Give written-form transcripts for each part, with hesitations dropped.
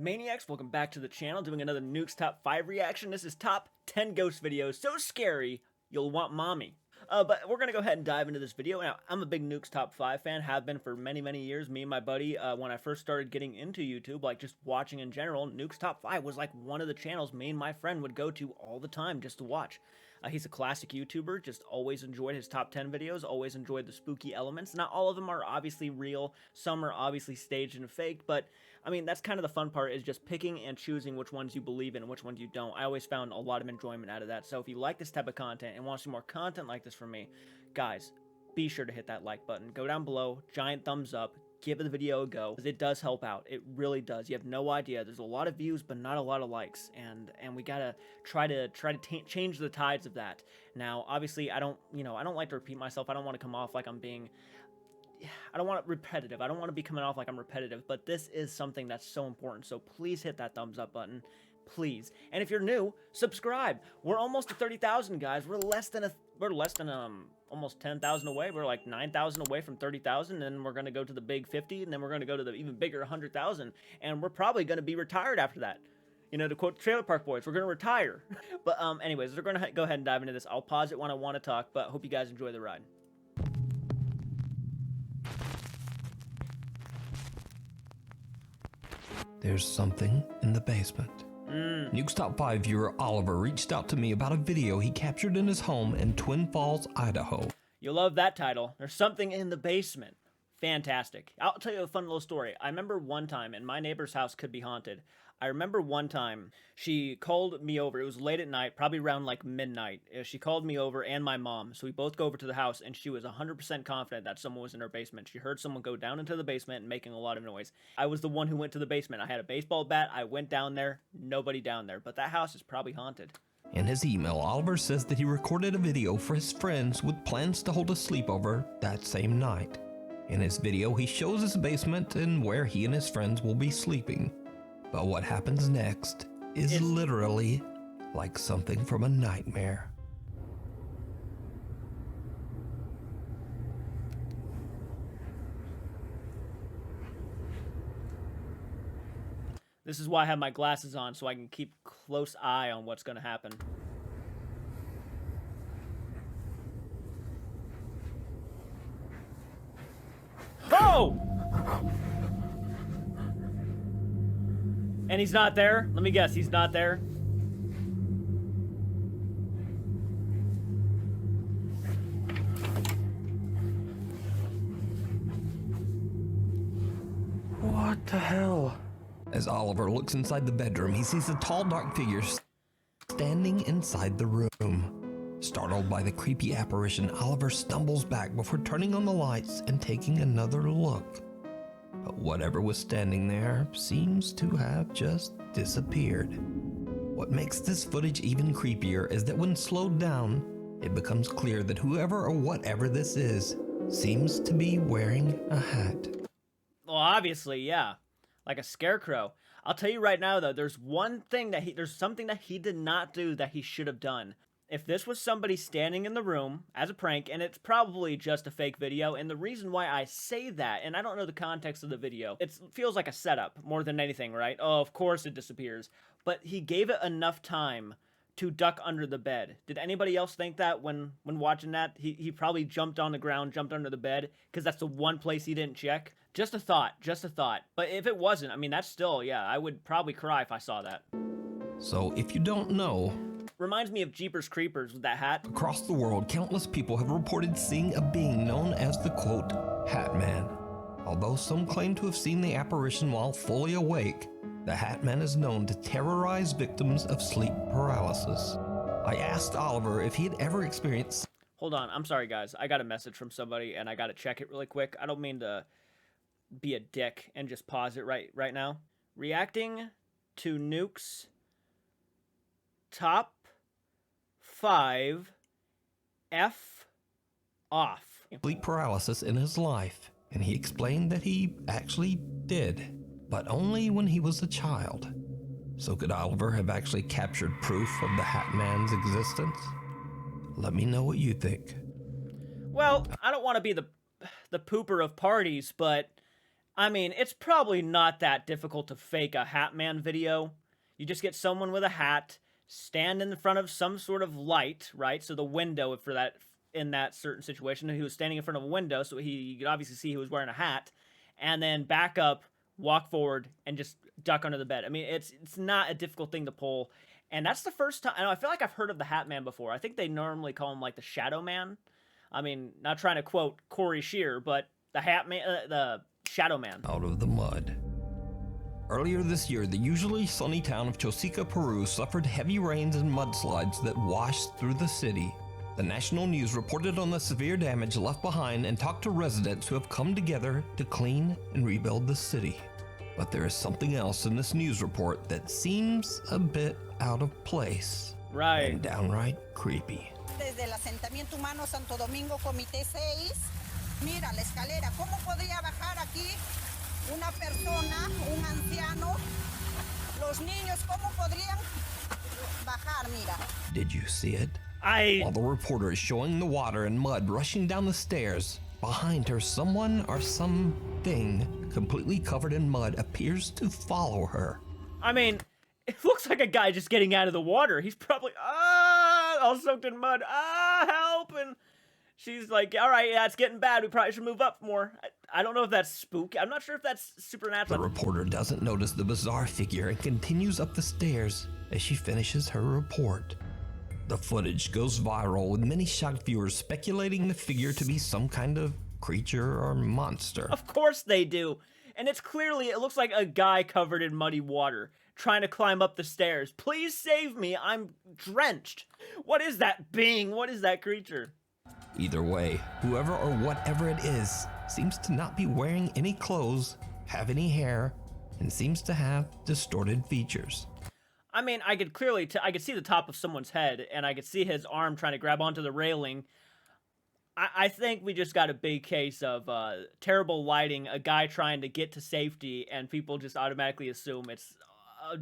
Maniacs, welcome back to the channel, doing another Nukes Top 5 reaction. This is top 10 ghost videos, so scary, you'll want mommy. But we're going to go ahead and dive into this video. Now, I'm a big Nukes Top 5 fan, have been for many, many years. Me and my buddy, when I first started getting into YouTube, like just watching in general, Nukes Top 5 was like one of the channels me and my friend would go to all the time just to watch. He's a classic YouTuber, just always enjoyed his top 10 videos, always enjoyed the spooky elements. Not all of them are obviously real, some are obviously staged and faked, but I mean, that's kind of the fun part, is just picking and choosing which ones you believe in and which ones you don't. I always found a lot of enjoyment out of that. So if you like this type of content and want to see more content like this from me, guys, be sure to hit that like button. Go down below, giant thumbs up, give the video a go, because it does help out. It really does. You have no idea. There's a lot of views, but not a lot of likes, and we gotta try to change the tides of that. Now, obviously, I don't like to repeat myself. I don't want to come off like I'm being, I don't want it repetitive. I don't want to be coming off like I'm repetitive, but this is something that's so important. So please hit that thumbs up button, please. And if you're new, subscribe. We're almost to 30,000, guys. We're less than almost 10,000 away. We're like 9,000 away from 30,000, and we're going to go to the big 50, and then we're going to go to the even bigger 100,000, and we're probably going to be retired after that. You know, to quote Trailer Park Boys, we're going to retire. But anyways, we're going to go ahead and dive into this. I'll pause it when I want to talk, but hope you guys enjoy the ride. There's something in the basement. Nukes Top 5 viewer Oliver reached out to me about a video he captured in his home in Twin Falls, Idaho. You'll love that title. There's something in the basement. Fantastic. I'll tell you a fun little story. I remember one time, and my neighbor's house could be haunted. I remember one time she called me over. It was late at night, probably around like midnight. She called me over and my mom. So we both go over to the house, and she was 100% confident that someone was in her basement. She heard someone go down into the basement and making a lot of noise. I was the one who went to the basement. I had a baseball bat. I went down there. Nobody down there. But that house is probably haunted. In his email, Oliver says that he recorded a video for his friends with plans to hold a sleepover that same night. In his video, he shows his basement and where he and his friends will be sleeping. But what happens next is literally like something from a nightmare. This is why I have my glasses on, so I can keep close eye on what's going to happen. Oh! And he's not there? Let me guess, he's not there? What the hell? As Oliver looks inside the bedroom, he sees a tall, dark figure standing inside the room. Startled by the creepy apparition, Oliver stumbles back before turning on the lights and taking another look. But whatever was standing there seems to have just disappeared. What makes this footage even creepier is that when slowed down, it becomes clear that whoever or whatever this is seems to be wearing a hat. Well, obviously, yeah. Like a scarecrow. I'll tell you right now, though, there's something that he did not do that he should have done. If this was somebody standing in the room as a prank, and it's probably just a fake video, and the reason why I say that, and I don't know the context of the video, it feels like a setup more than anything, right? Oh, of course it disappears. But he gave it enough time to duck under the bed. Did anybody else think that when watching that? He probably jumped on the ground, jumped under the bed, because that's the one place he didn't check. Just a thought, just a thought. But if it wasn't, I mean, that's still, yeah, I would probably cry if I saw that. So if you don't know, reminds me of Jeepers Creepers with that hat. Across the world, countless people have reported seeing a being known as the, quote, Hat Man. Although some claim to have seen the apparition while fully awake, the Hat Man is known to terrorize victims of sleep paralysis. I asked Oliver if he had ever experienced... Hold on, I'm sorry guys. I got a message from somebody and I gotta check it really quick. I don't mean to be a dick and just pause it right now. Reacting to Nukes Top 5 F off. Sleep paralysis in his life, and he explained that he actually did, but only when he was a child. So could Oliver have actually captured proof of the Hat Man's existence? Let me know what you think. Well, I don't want to be the pooper of parties, but I mean, it's probably not that difficult to fake a Hat Man video. You just get someone with a hat, stand in front of some sort of light, right? So the window for that, in that certain situation, he was standing in front of a window, so you could obviously see he was wearing a hat, and then back up, walk forward, and just duck under the bed. I mean, it's not a difficult thing to pull, and that's the first time. I feel like I've heard of the Hat Man before. I think they normally call him like the Shadow Man. I mean, not trying to quote Corey Shear, but the Hat Man, the Shadow Man. Out of the mud. Earlier this year, the usually sunny town of Chosica, Peru suffered heavy rains and mudslides that washed through the city. The national news reported on the severe damage left behind and talked to residents who have come together to clean and rebuild the city. But there is something else in this news report that seems a bit out of place. Right. And downright creepy. Desde el asentamiento humano Santo Domingo, Comité 6. Mira la escalera. ¿Cómo podría bajar aquí una persona, un anciano? Los niños, ¿cómo podrían bajar? Mira. Did you see it? While the reporter is showing the water and mud rushing down the stairs, behind her, someone or something completely covered in mud appears to follow her. I mean, it looks like a guy just getting out of the water. He's probably, all soaked in mud. Help! And she's like, all right, yeah, it's getting bad. We probably should move up more. I don't know if that's spooky. I'm not sure if that's supernatural. The reporter doesn't notice the bizarre figure and continues up the stairs as she finishes her report. The footage goes viral with many shocked viewers speculating the figure to be some kind of creature or monster. Of course they do. And it looks like a guy covered in muddy water trying to climb up the stairs. Please save me. I'm drenched. What is that being? What is that creature? Either way, whoever or whatever it is seems to not be wearing any clothes, have any hair, and seems to have distorted features. I mean, I could clearly, I could see the top of someone's head, and I could see his arm trying to grab onto the railing. I think we just got a big case of terrible lighting, a guy trying to get to safety, and people just automatically assume it's a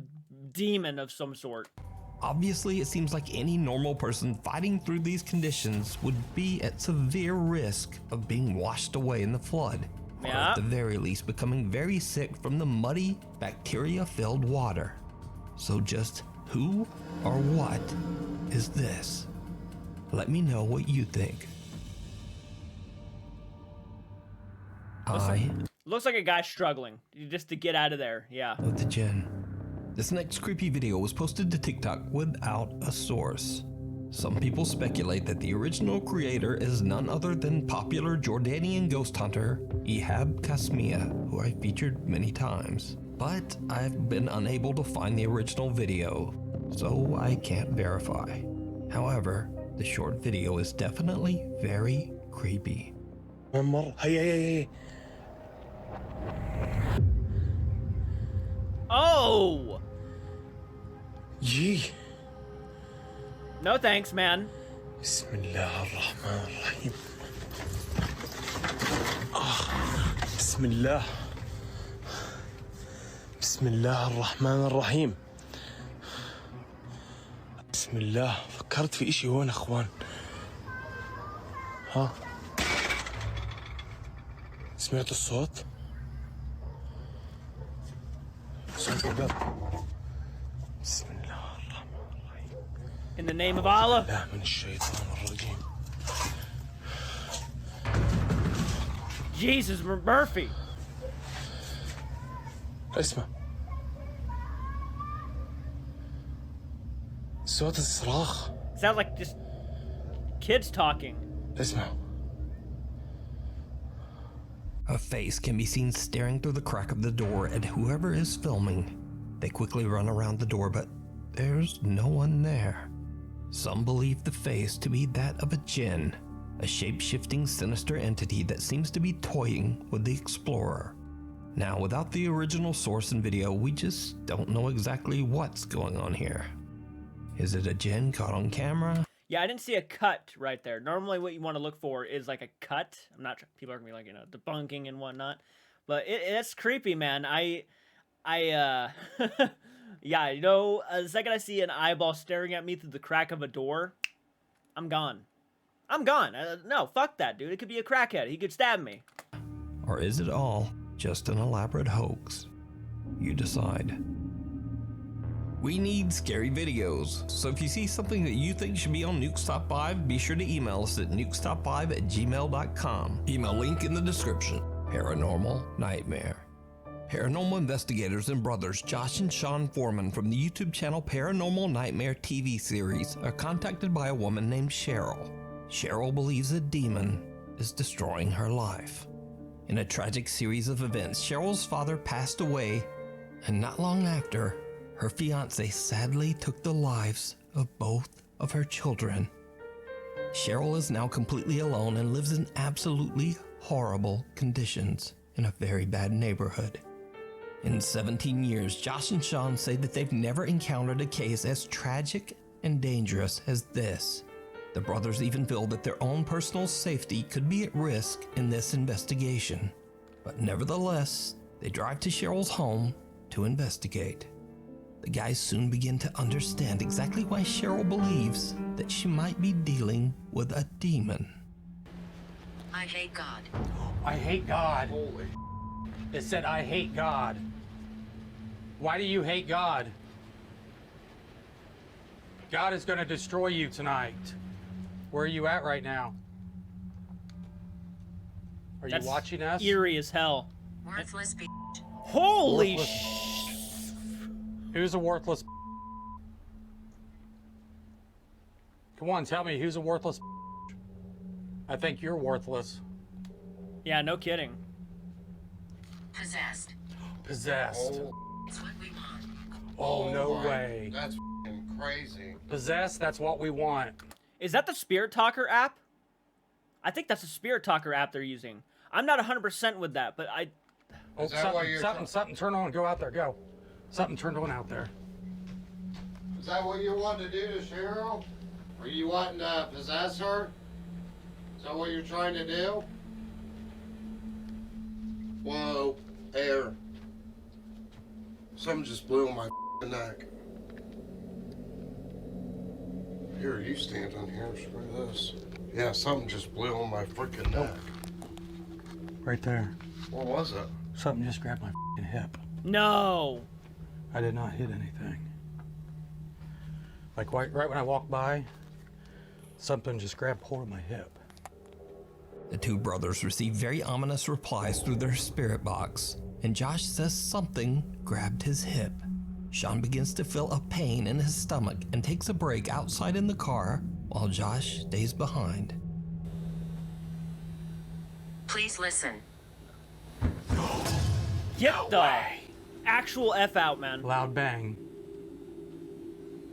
demon of some sort. Obviously, it seems like any normal person fighting through these conditions would be at severe risk of being washed away in the flood, or at the very least becoming very sick from the muddy, bacteria-filled water. So just who or what is this? Let me know what you think. Looks like a guy struggling just to get out of there. Yeah. With the Jen. This next creepy video was posted to TikTok without a source. Some people speculate that the original creator is none other than popular Jordanian ghost hunter Ihab Kasmia, who I featured many times. But I've been unable to find the original video, so I can't verify. However, the short video is definitely very creepy. Oh! Gee. No thanks, man. Bismillahirrahmanirrahim. Bismillah. Bismillahirrahmanirrahim. Bismillah. فكرت في إشي هون أخوان. ها؟ سمعت الصوت؟ صوت الباب. بسم الله الرحمن الرحيم. In the name of Allah. لا من الشيطان الرجيم. Jesus Murphy. اسمع. صوت الصراخ. Sounds like just kids talking. اسمع. A face can be seen staring through the crack of the door at whoever is filming. They quickly run around the door, but there's no one there. Some believe the face to be that of a jinn, a shape-shifting sinister entity that seems to be toying with the explorer. Now, without the original source and video, we just don't know exactly what's going on here. Is it a jinn caught on camera? Yeah, I didn't see a cut right there. Normally what you want to look for is like a cut. I'm not, people are gonna be like, debunking and whatnot. But it's creepy, man. Yeah, the second I see an eyeball staring at me through the crack of a door, I'm gone. No, fuck that, dude. It could be a crackhead. He could stab me. Or is it all just an elaborate hoax? You decide. We need scary videos, so if you see something that you think should be on Nukes Top 5, be sure to email us at nukestop5@gmail.com. Email link in the description. Paranormal Nightmare. Paranormal investigators and brothers Josh and Sean Foreman from the YouTube channel Paranormal Nightmare TV series are contacted by a woman named Cheryl. Cheryl believes a demon is destroying her life. In a tragic series of events, Cheryl's father passed away, and not long after, her fiance sadly took the lives of both of her children. Cheryl is now completely alone and lives in absolutely horrible conditions in a very bad neighborhood. In 17 years, Josh and Sean say that they've never encountered a case as tragic and dangerous as this. The brothers even feel that their own personal safety could be at risk in this investigation. But nevertheless, they drive to Cheryl's home to investigate. The guys soon begin to understand exactly why Cheryl believes that she might be dealing with a demon. I hate God. I hate God. Holy. It said, I hate God. Why do you hate God? God is going to destroy you tonight. Where are you at right now? Are That's you watching us? eerie as hell. Worthless bitch. Holy Worthless. sh... Who's a worthless? Come on, tell me who's a worthless? I think you're worthless. Yeah, no kidding. Possessed. Possessed. It's what we want. Oh, no my- way. That's f***ing crazy. Possessed, that's what we want. Is that the Spirit Talker app? I think that's the Spirit Talker app they're using. I'm not 100% with that, but I... Oh, Is that why you're something, turn on, go out there, go. Something turned on out there. Is that what you want to do to Cheryl? Are you wanting to possess her? Is that what you're trying to do? Whoa, air. Something just blew on my f***ing neck. Here, you stand on here, screw this. Yeah, something just blew on my freaking neck. Right there. What was it? Something just grabbed my f***ing hip. No! I did not hit anything. Like right when I walked by, something just grabbed hold of my hip. The two brothers receive very ominous replies through their spirit box, and Josh says something grabbed his hip. Sean begins to feel a pain in his stomach and takes a break outside in the car while Josh stays behind. Please listen. Get the actual F out, man. Loud bang.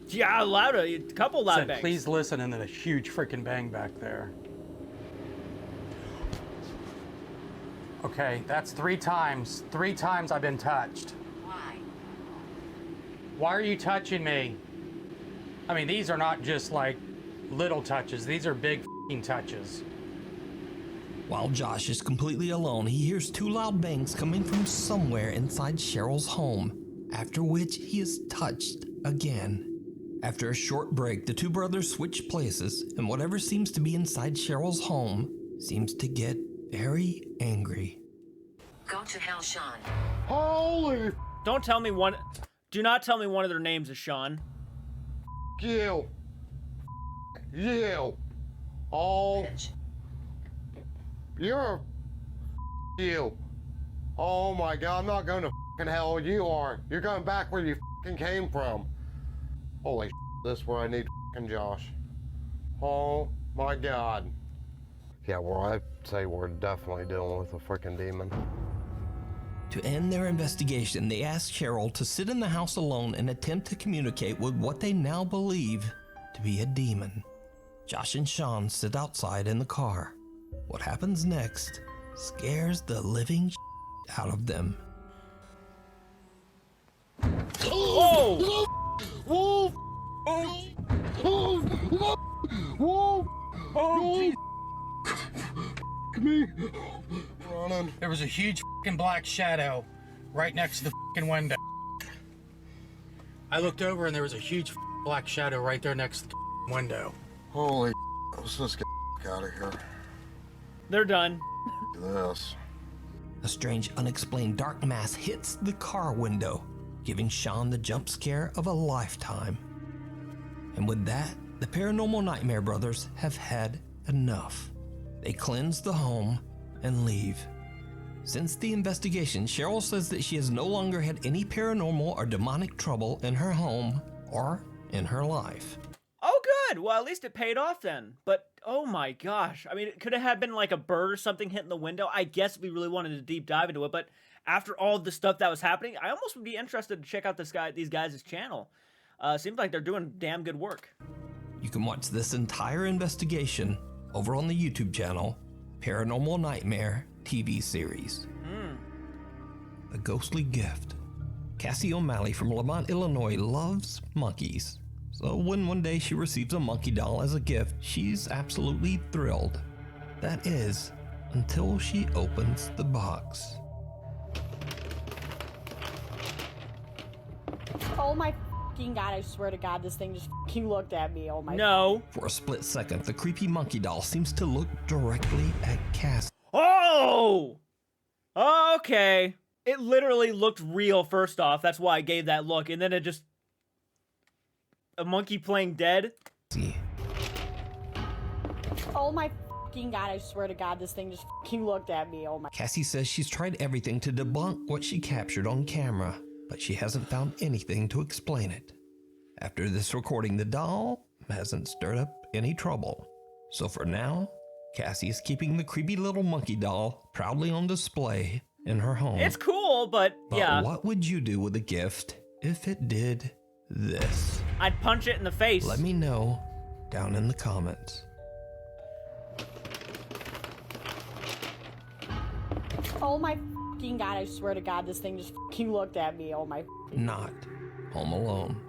Yeah, loud, a couple loud Said, bangs. please listen, and then a huge freaking bang back there. Okay, that's 3 times. 3 times I've been touched. Why? Why are you touching me? I mean, these are not just like little touches. These are big f***ing touches. While Josh is completely alone, he hears 2 loud bangs coming from somewhere inside Cheryl's home, after which he is touched again. After a short break, the two brothers switch places, and whatever seems to be inside Cheryl's home seems to get very angry. Go to hell, Sean. Holy Don't tell me one... Do not tell me one of their names is Sean. you. You. Oh, Bitch. you're you. Oh my God, I'm not going to fucking hell. You are. You're going back where you fucking came from. Holy this is where I need fucking Josh. Oh my God. Yeah, well, I'd say we're definitely dealing with a freaking demon. To end their investigation, they ask Cheryl to sit in the house alone and attempt to communicate with what they now believe to be a demon. Josh and Sean sit outside in the car. What happens next scares the living out of them. Oh! Wolf! Oh! Wolf! Oh! Me! Running. There was a huge f***ing black shadow right next to the f***ing window. I looked over and there was a huge f***ing black shadow right there next to the f***ing window. Holy let's just get out of here. They're done. Look at this. a strange unexplained dark mass hits the car window, giving Sean the jump scare of a lifetime. And with that, the Paranormal Nightmare brothers have had enough. They cleanse the home and leave. Since the investigation, Cheryl says that she has no longer had any paranormal or demonic trouble in her home or in her life. Oh, good. Well, at least it paid off then. But, oh my gosh. I mean, it could have been like a bird or something hitting the window. I guess if we really wanted to deep dive into it. But after all the stuff that was happening, I almost would be interested to check out these guys' channel. Seems like they're doing damn good work. You can watch this entire investigation over on the YouTube channel, Paranormal Nightmare TV series. A ghostly gift. Cassie O'Malley from Lamont, Illinois loves monkeys. So when one day she receives a monkey doll as a gift, she's absolutely thrilled. That is, until she opens the box. Oh my fucking God, I swear to God, this thing just fucking looked at me. Oh my. No. For a split second, the creepy monkey doll seems to look directly at Cassie. Oh! Okay. It literally looked real first off. That's why I gave that look. And then it just... A monkey playing dead? Oh my fucking God, I swear to God, this thing just fucking looked at me. Oh my. Cassie says she's tried everything to debunk what she captured on camera, but she hasn't found anything to explain it. After this recording, the doll hasn't stirred up any trouble. So for now, Cassie is keeping the creepy little monkey doll proudly on display in her home. It's cool, but yeah. What would you do with a gift if it did this? I'd punch it in the face. Let me know down in the comments. Oh my fucking God, I swear to God, this thing just fucking looked at me. Oh my. Not Home Alone.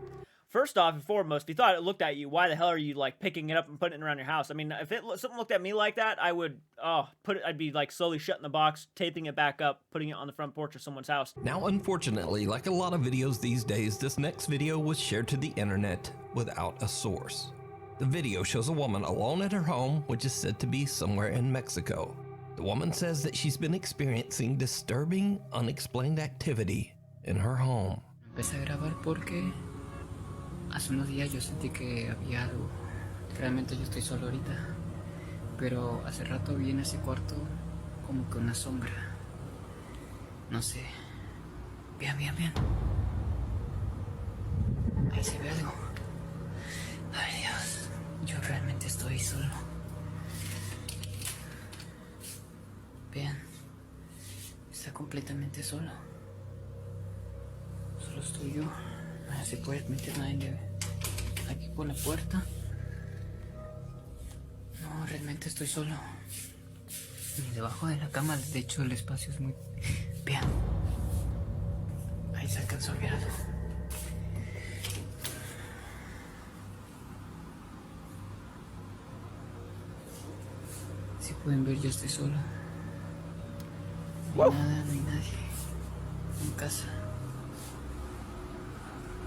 First off and foremost, if you thought it looked at you, why the hell are you like picking it up and putting it around your house? I mean, if something looked at me like that, I would I'd be like slowly shutting the box, taping it back up, putting it on the front porch of someone's house. Now, unfortunately, like a lot of videos these days, this next video was shared to the internet without a source. The video shows a woman alone at her home, which is said to be somewhere in Mexico. The woman says that she's been experiencing disturbing, unexplained activity in her home. Empecé a grabar porque hace unos días yo sentí que había algo. Realmente yo estoy solo ahorita, pero hace rato vi en ese cuarto como que una sombra. No sé. Vean. Ahí se ve algo. Ay Dios, yo realmente estoy solo. Vean, está completamente solo. Solo estoy yo. No se puede meter nadie aquí por la puerta. No, realmente estoy solo. Ni debajo de la cama, de hecho el espacio es muy... Vean. Ahí se alcanzó a ver algo. Si pueden ver, yo estoy solo. No hay nada, no hay nadie en casa.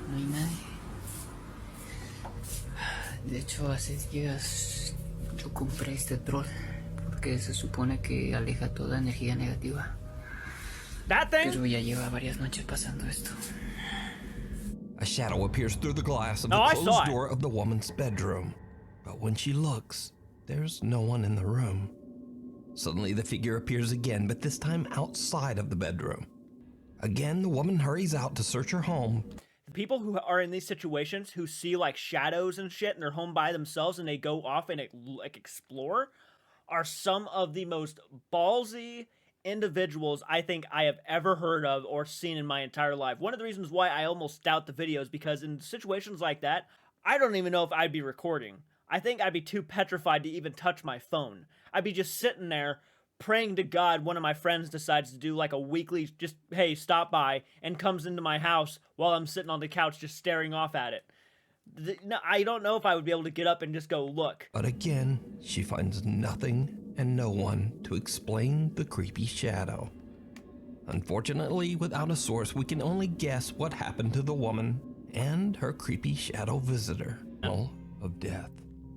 No hay nadie. De hecho, hace días yo compré este troll porque se supone que aleja toda energía negativa. Pero ya lleva varias noches pasando esto. A shadow appears through the glass of the closed door of the woman's bedroom. But when she looks, there's no one in the room. Suddenly, the figure appears again, but this time outside of the bedroom. Again, the woman hurries out to search her home. People who are in these situations who see like shadows and shit and they're home by themselves and they go off and like explore are some of the most ballsy individuals I think I have ever heard of or seen in my entire life. One of the reasons why I almost doubt the videos, because in situations like that, I don't even know if I'd be recording. I think I'd be too petrified to even touch my phone. I'd be just sitting there praying to God one of my friends decides to do like a weekly, just, hey, stop by, and comes into my house while I'm sitting on the couch just staring off at it. No, I don't know if I would be able to get up and just go look. But again, she finds nothing and no one to explain the creepy shadow. Unfortunately, without a source, we can only guess what happened to the woman and her creepy shadow visitor. Of death.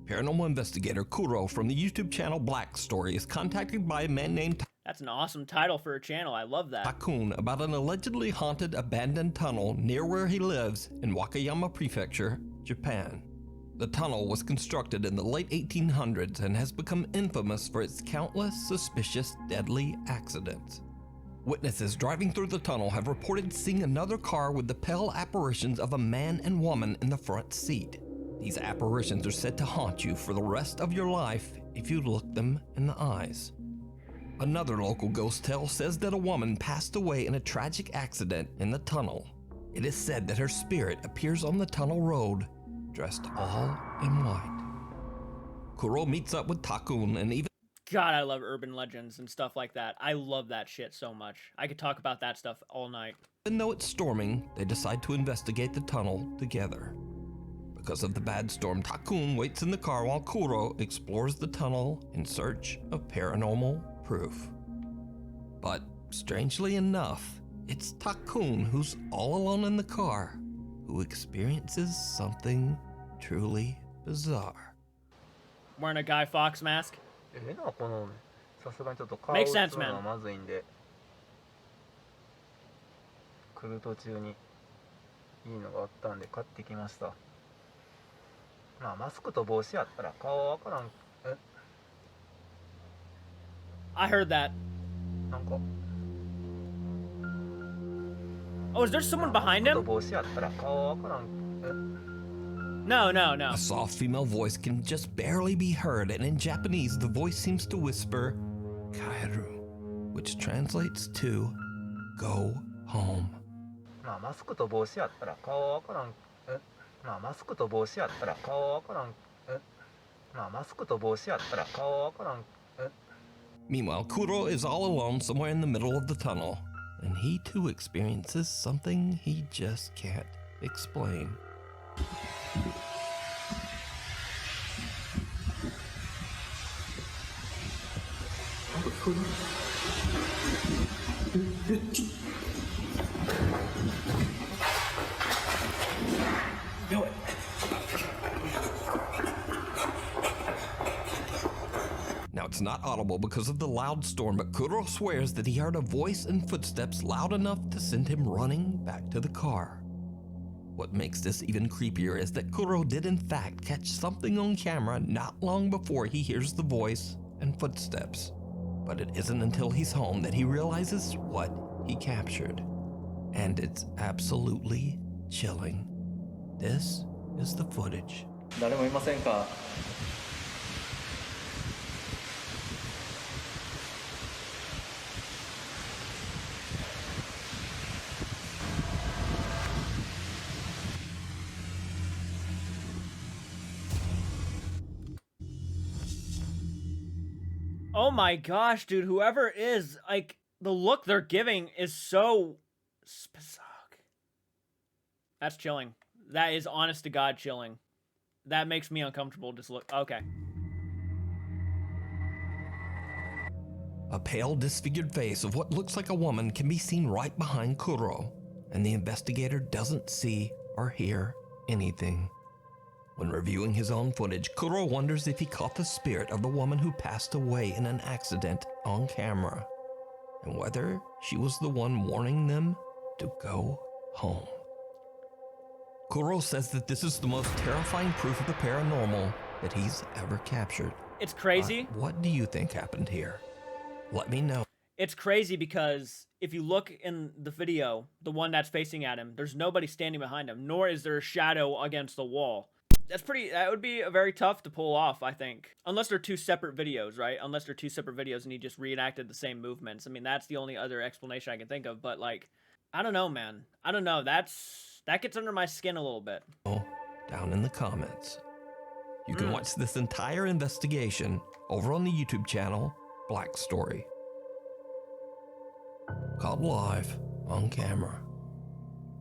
Paranormal investigator Kuro from the YouTube channel Black Story is contacted by a man named... That's an awesome title for a channel. I love that. Takun about an allegedly haunted abandoned tunnel near where he lives in Wakayama Prefecture, Japan. The tunnel was constructed in the late 1800s and has become infamous for its countless suspicious deadly accidents. Witnesses driving through the tunnel have reported seeing another car with the pale apparitions of a man and woman in the front seat. These apparitions are said to haunt you for the rest of your life if you look them in the eyes. Another local ghost tale says that a woman passed away in a tragic accident in the tunnel. It is said that her spirit appears on the tunnel road, dressed all in white. Kuro meets up with Takun and even God, I love urban legends and stuff like that. I love that shit so much. I could talk about that stuff all night. Even though it's storming, they decide to investigate the tunnel together. Because of the bad storm, Takun waits in the car while Kuro explores the tunnel in search of paranormal proof. But strangely enough, it's Takun who's all alone in the car who experiences something truly bizarre. Wearing a Guy Fawkes mask? Makes sense, man. 来る途中にいいのがあったんで買ってきました。まあマスクと帽子やったら顔はわからん。え I heard that. なんか Oh, is there someone behind him? 帽子やったら顔はわからん。え No, no, no. A soft female voice can just barely be heard, and in Japanese, the voice seems to whisper, Kaeru, which translates to, go home. まあマスクと帽子やったら顔はわからん。えまあマスクと帽子やったら顔はわからん。えまあマスクと帽子やったら顔はわからん。え Meanwhile, Kuro is all alone somewhere in the middle of the tunnel, and he too experiences something he just can't explain. Now it's not audible because of the loud storm, but Kuro swears that he heard a voice and footsteps loud enough to send him running back to the car. What makes this even creepier is that Kuro did in fact catch something on camera not long before he hears the voice and footsteps. But it isn't until he's home that he realizes what he captured. And it's absolutely chilling. This is the footage. 誰もいませんか Oh my gosh, dude, whoever it is, like, the look they're giving is so specific. That's chilling. That is honest to God chilling. That makes me uncomfortable just look. Okay. A pale, disfigured face of what looks like a woman can be seen right behind Kuro, and the investigator doesn't see or hear anything. When reviewing his own footage, Kuro wonders if he caught the spirit of the woman who passed away in an accident on camera, and whether she was the one warning them to go home. Kuro says that this is the most terrifying proof of the paranormal that he's ever captured. It's crazy. What do you think happened here? Let me know. It's crazy because if you look in the video, the one that's facing at him, there's nobody standing behind him, nor is there a shadow against the wall. That would be very tough to pull off, I think. Unless they're two separate videos, right? Unless they're two separate videos and he just reenacted the same movements. I mean, that's the only other explanation I can think of, but like, I don't know, man. I don't know. That gets under my skin a little bit. Down in the comments. You can watch this entire investigation over on the YouTube channel, Black Story. Caught live on camera.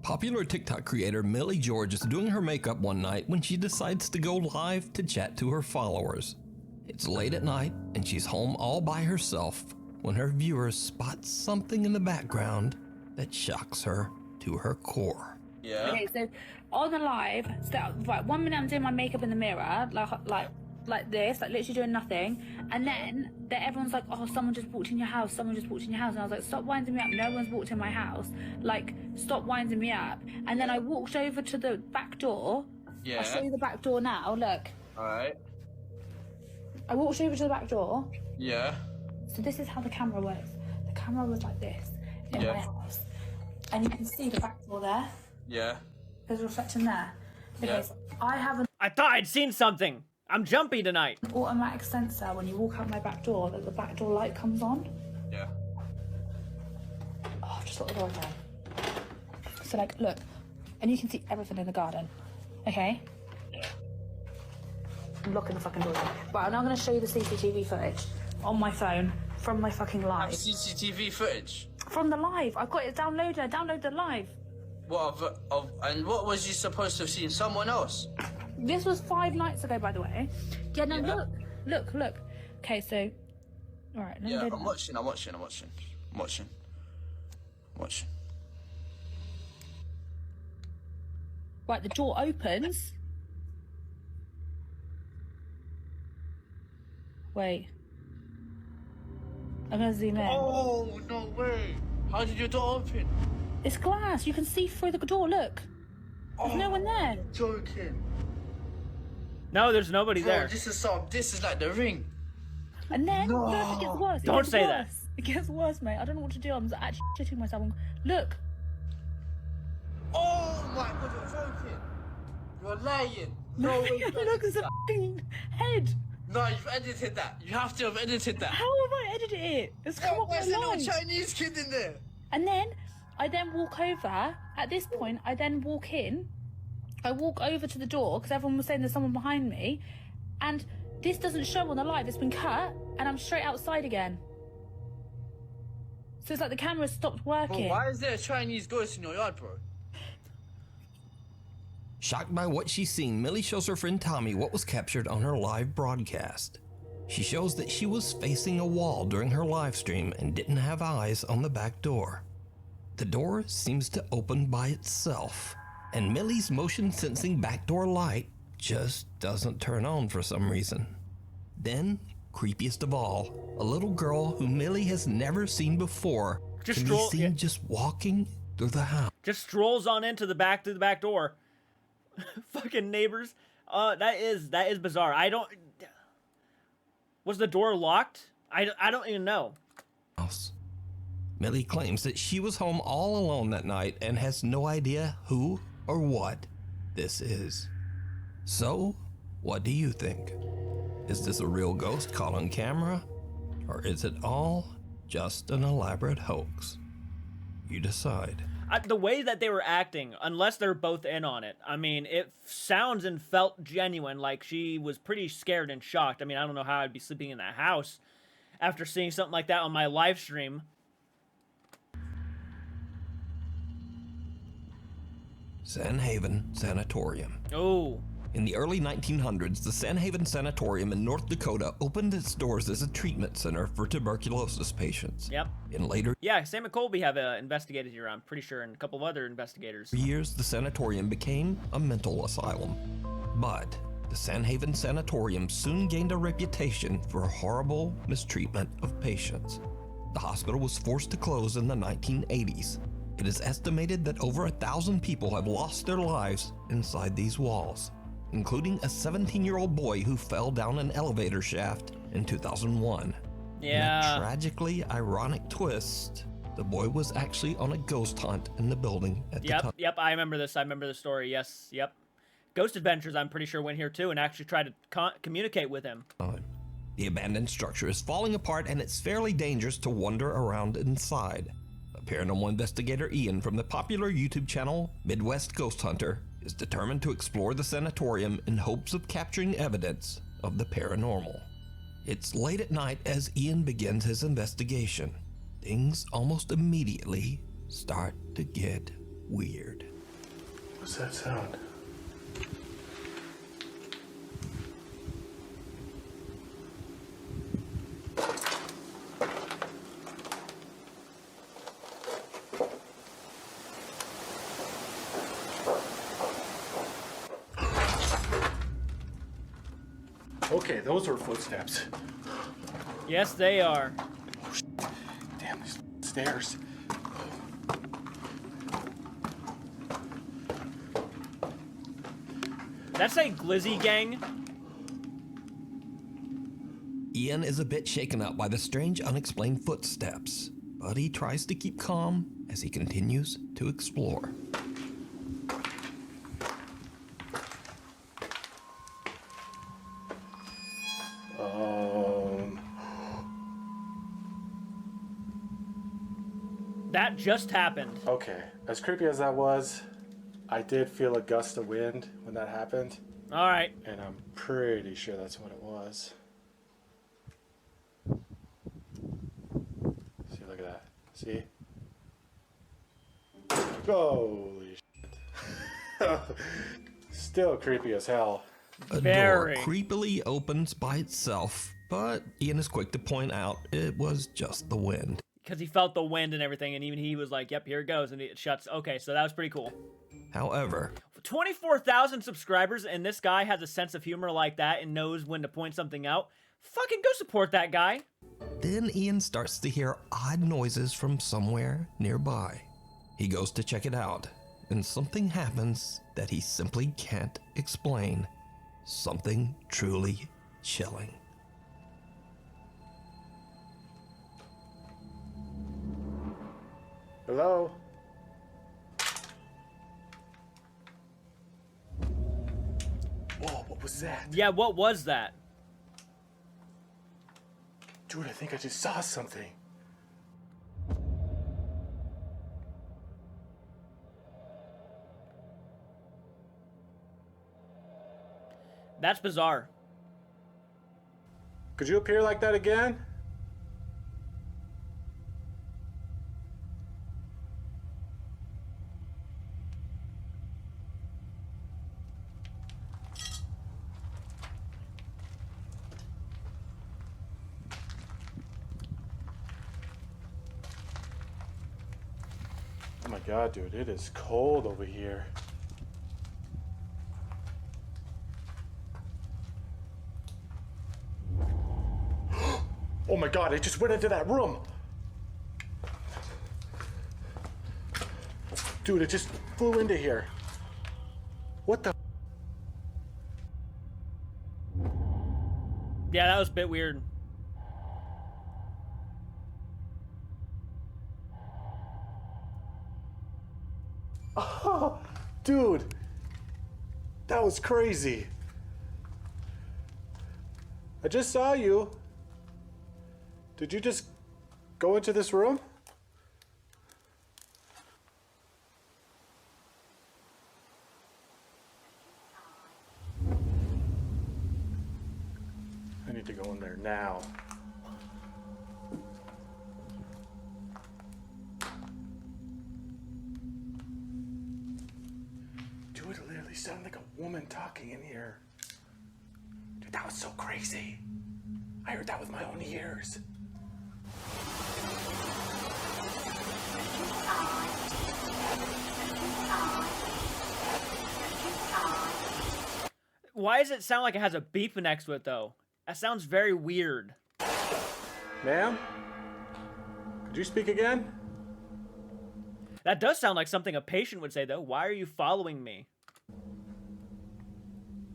Popular TikTok creator Millie George is doing her makeup one night when she decides to go live to chat to her followers. It's late at night and she's home all by herself when her viewers spot something in the background that shocks her to her core. Yeah. Okay, so on the live, so right, 1 minute I'm doing my makeup in the mirror, like like this, like literally doing nothing, and then everyone's like, oh, someone just walked in your house, someone just walked in your house, and I was like, stop winding me up, no one's walked in my house, like, stop winding me up. And then I walked over to the back door. Yeah. I'll show you the back door now, look. Alright. I walked over to the back door. Yeah. So this is how the camera works. The camera was like this in my house, and you can see the back door there. Yeah. There's a reflection there. Okay, Yeah. so I have an I thought I'd seen something. I'm jumpy tonight. automatic sensor when you walk out my back door that the back door light comes on. Yeah. Oh, I've just got the door again. So like, look, and you can see everything in the garden. Okay? Yeah. I'm locking the fucking door again. Right, I'm now gonna show you the CCTV footage on my phone from my fucking live. CCTV footage. From the live. I've got it downloaded. I downloaded the live. What and what was you supposed to have seen? Someone else? This was 5 nights ago, by the way. Yeah, no, look. Okay, so, all right. Yeah, I'm watching. Right, the door opens. Wait. I'm gonna zoom in. Oh, no way. How did your door open? It's glass. You can see through the door. Look. There's no one there. Joking. No, there's nobody Bro, there. this is like the Ring. And then, look, it gets worse. Don't say that. It gets worse, mate. I don't know what to do. I'm actually shitting myself. Look. Oh my god, you're joking. You're lying. No way. Look, there's a fucking head. No, you've edited that. You have to have edited that. How have I edited it? It's come up Where's the little online. Chinese kid in there? And then I then walk over. At this point, I then walk in. I walk over to the door because everyone was saying there's someone behind me, and this doesn't show on the live. It's been cut, and I'm straight outside again. So it's like the camera stopped working. Bro, why is there a Chinese ghost in your yard, bro? Shocked by what she's seen, Millie shows her friend Tommy what was captured on her live broadcast. She shows that she was facing a wall during her live stream and didn't have eyes on the back door. The door seems to open by itself, and Millie's motion sensing backdoor light just doesn't turn on for some reason. Then, creepiest of all, a little girl who Millie has never seen before can be seen just walking through the house. Just strolls on into the back through the back door. Fucking neighbors. That is bizarre. Was the door locked? I don't even know. Millie claims that she was home all alone that night and has no idea who or what this is. So, what do you think? Is this a real ghost caught on camera? Or is it all just an elaborate hoax? You decide. The way that they were acting, unless they're both in on it, I mean, it sounds and felt genuine, like she was pretty scared and shocked. I mean, I don't know how I'd be sleeping in that house after seeing something like that on my live stream. Sandhaven Sanatorium. Oh. In the early 1900s, the Sandhaven Sanatorium in North Dakota opened its doors as a treatment center for tuberculosis patients. Yep. In later Yeah, Sam and Colby have investigated here, I'm pretty sure, and a couple of other investigators. years, the sanatorium became a mental asylum. But the Sandhaven Sanatorium soon gained a reputation for horrible mistreatment of patients. The hospital was forced to close in the 1980s. It is estimated that over 1,000 people have lost their lives inside these walls, including a 17-year-old boy who fell down an elevator shaft in 2001. Yeah. In a tragically ironic twist, the boy was actually on a ghost hunt in the building at the time. Yep, I remember this. I remember the story. Yes, yep. Ghost Adventures, I'm pretty sure, went here too and actually tried to communicate with him. The abandoned structure is falling apart and it's fairly dangerous to wander around inside. Paranormal investigator Ian from the popular YouTube channel Midwest Ghost Hunter is determined to explore the sanatorium in hopes of capturing evidence of the paranormal. It's late at night as Ian begins his investigation. Things almost immediately start to get weird. What's that sound? Okay, those were footsteps. Yes, they are. Oh, shit. Damn, these stairs. That's a glizzy gang. Ian is a bit shaken up by the strange, unexplained footsteps, but he tries to keep calm as he continues to explore. That just happened. Okay, as creepy as that was, I did feel a gust of wind when that happened. All right. And I'm pretty sure that's what it was. See, look at that. See? Holy shit. Still creepy as hell. A door creepily opens by itself, but Ian is quick to point out it was just the wind. Because he felt the wind and everything, and even he was like, yep, here it goes, and it shuts. Okay, so that was pretty cool. However, 24,000 subscribers, and this guy has a sense of humor like that and knows when to point something out. Fucking go support that guy. Then Ian starts to hear odd noises from somewhere nearby. He goes to check it out, and something happens that he simply can't explain. Something truly chilling. Hello? Whoa, what was that? Yeah, what was that? Dude, I think I just saw something. That's bizarre. Could you appear like that again? Oh my god, dude, it is cold over here. Oh my god, it just went into that room! Dude, it just flew into here. What the? Yeah, that was a bit weird. Oh, dude, that was crazy. I just saw you. Did you just go into this room? I need to go in there now. Dude, it literally sounded like a woman talking in here. Dude, that was so crazy. I heard that with my own ears. Why does it sound like it has a beep next to it, though? That sounds very weird. Ma'am? Could you speak again? That does sound like something a patient would say, though. Why are you following me?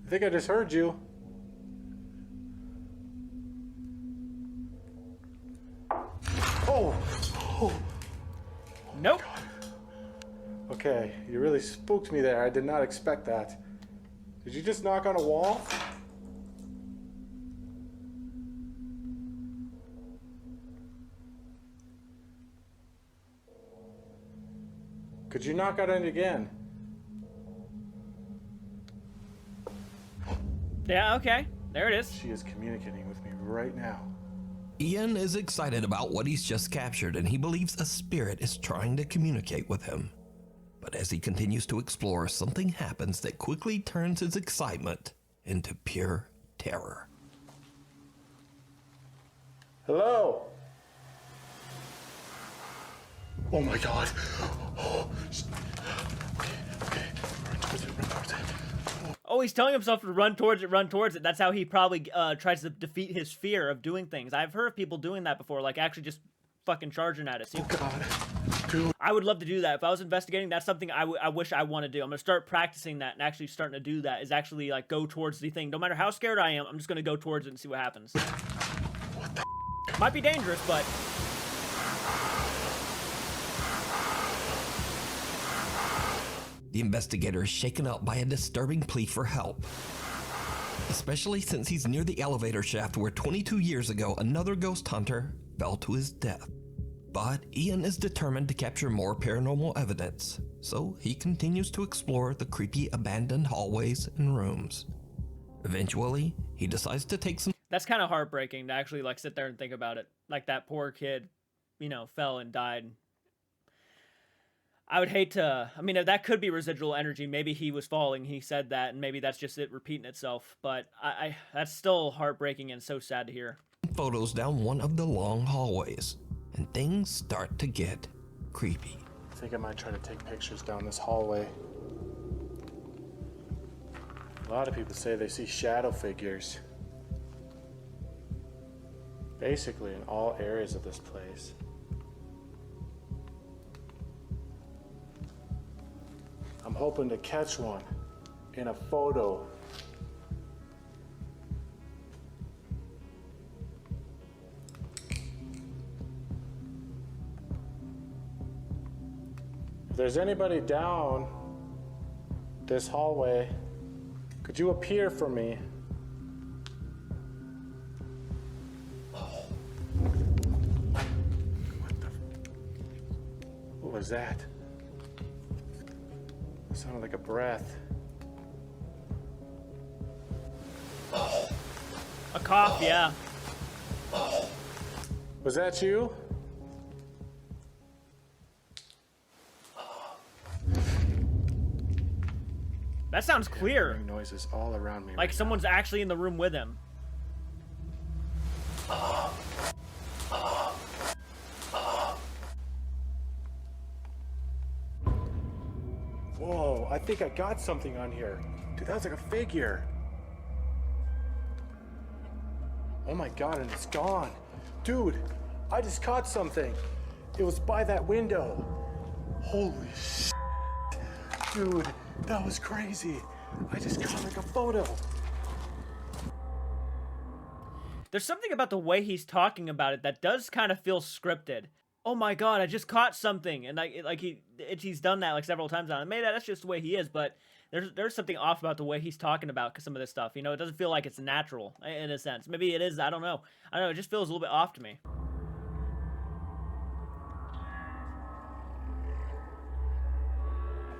I think I just heard you. Oh! Oh. Nope. Okay, you really spooked me there. I did not expect that. Did you just knock on a wall? Could you knock on it again? Yeah, okay. There it is. She is communicating with me right now. Ian is excited about what he's just captured, and he believes a spirit is trying to communicate with him. But as he continues to explore, something happens that quickly turns his excitement into pure terror. Hello? Oh my god. Oh, okay. Run towards it. Oh, he's telling himself to run towards it, run towards it. That's how he probably tries to defeat his fear of doing things. I've heard of people doing that before, like actually just fucking charging at it. See? Oh God, dude. I would love to do that. If I was investigating, that's something I wish I want to do. I'm going to start practicing that and actually starting to do that, is actually like go towards the thing. No matter how scared I am, I'm just going to go towards it and see what happens. What the? Might be dangerous, but... The investigator is shaken up by a disturbing plea for help, especially since he's near the elevator shaft where 22 years ago another ghost hunter fell to his death. But Ian is determined to capture more paranormal evidence, so he continues to explore the creepy abandoned hallways and rooms. Eventually, he decides to take some... That's kind of heartbreaking to actually like sit there and think about it. Like that poor kid, you know, fell and died. I would hate to, I mean, that could be residual energy. Maybe he was falling, he said that, and maybe that's just it repeating itself. But that's still heartbreaking and so sad to hear. Photos down one of the long hallways, and things start to get creepy. I think I might try to take pictures down this hallway. A lot of people say they see shadow figures. Basically in all areas of this place. I'm hoping to catch one in a photo. If there's anybody down this hallway, could you appear for me? What was that? It sounded like a breath. A cough, yeah. Was that you? That sounds clear. Hearing noises all around me. Like someone's actually in the room with him. Whoa, I think I got something on here. Dude, that was like a figure. Oh my God, and it's gone. Dude, I just caught something. It was by that window. Holy shit. Dude, that was crazy. I just caught like a photo. There's something about the way he's talking about it that does kind of feel scripted. Oh my God, I just caught something, and he's done that like several times now. And maybe that's just the way he is, but there's something off about the way he's talking about some of this stuff. You know, it doesn't feel like it's natural in a sense. Maybe it is. I don't know. It just feels a little bit off to me.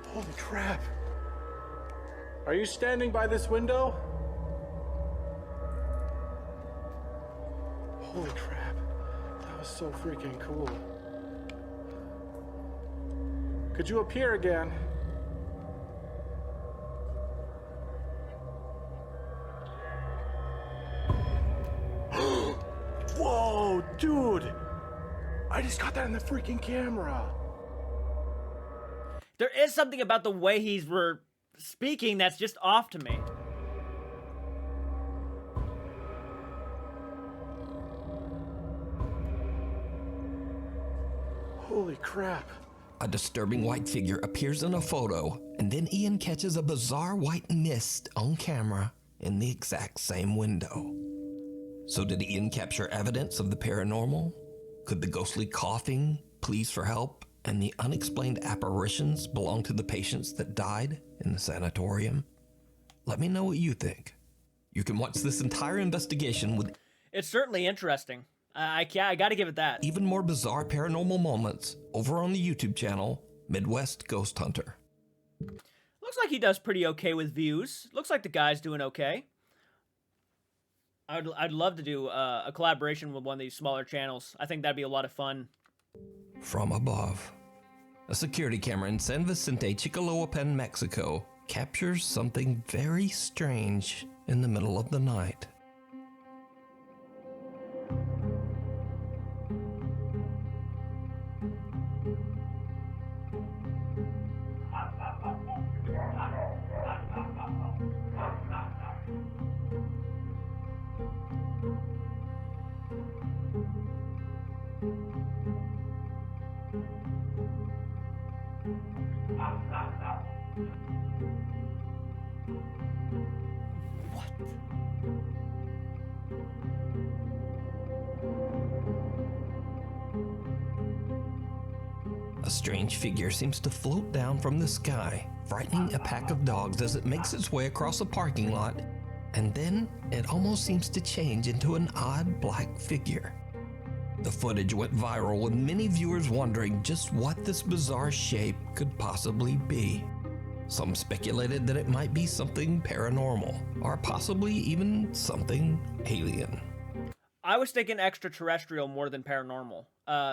Holy crap. Are you standing by this window? Holy crap. That was so freaking cool. Could you appear again? Whoa, dude! I just got that in the freaking camera. There is something about the way he's speaking that's just off to me. Holy crap. A disturbing white figure appears in a photo, and then Ian catches a bizarre white mist on camera in the exact same window. So did Ian capture evidence of the paranormal? Could the ghostly coughing, pleas for help, and the unexplained apparitions belong to the patients that died in the sanatorium? Let me know what you think. You can watch this entire investigation with... It's certainly interesting. I gotta give it that. Even more bizarre paranormal moments over on the YouTube channel, Midwest Ghost Hunter. Looks like he does pretty okay with views. Looks like the guy's doing okay. I'd love to do a collaboration with one of these smaller channels. I think that'd be a lot of fun. From above, a security camera in San Vicente, Chicoloapan, Mexico, captures something very strange in the middle of the night. A strange figure seems to float down from the sky, frightening a pack of dogs as it makes its way across a parking lot, and then it almost seems to change into an odd black figure. The footage went viral with many viewers wondering just what this bizarre shape could possibly be. Some speculated that it might be something paranormal, or possibly even something alien. I was thinking extraterrestrial more than paranormal,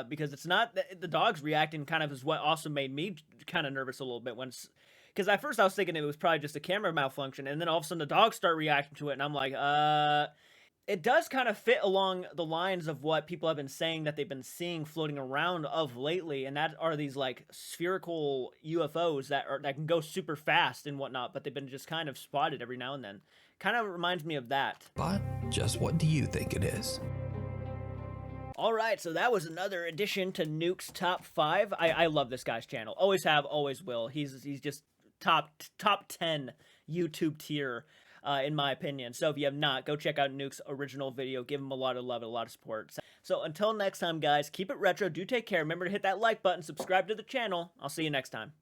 because it's not the dogs reacting kind of is what also made me kind of nervous a little bit because at first I was thinking it was probably just a camera malfunction, and then all of a sudden the dogs start reacting to it, and I'm like, it does kind of fit along the lines of what people have been saying that they've been seeing floating around of lately, and that are these like spherical UFOs that can go super fast and whatnot, but they've been just kind of spotted every now and then. Kind of reminds me of that. But just what do you think it is? All right, so that was another addition to Nuke's Top 5. I love this guy's channel. Always have, always will. He's just top 10 YouTube tier, in my opinion. So if you have not, go check out Nuke's original video. Give him a lot of love and a lot of support. So until next time, guys, keep it retro. Do take care. Remember to hit that like button. Subscribe to the channel. I'll see you next time.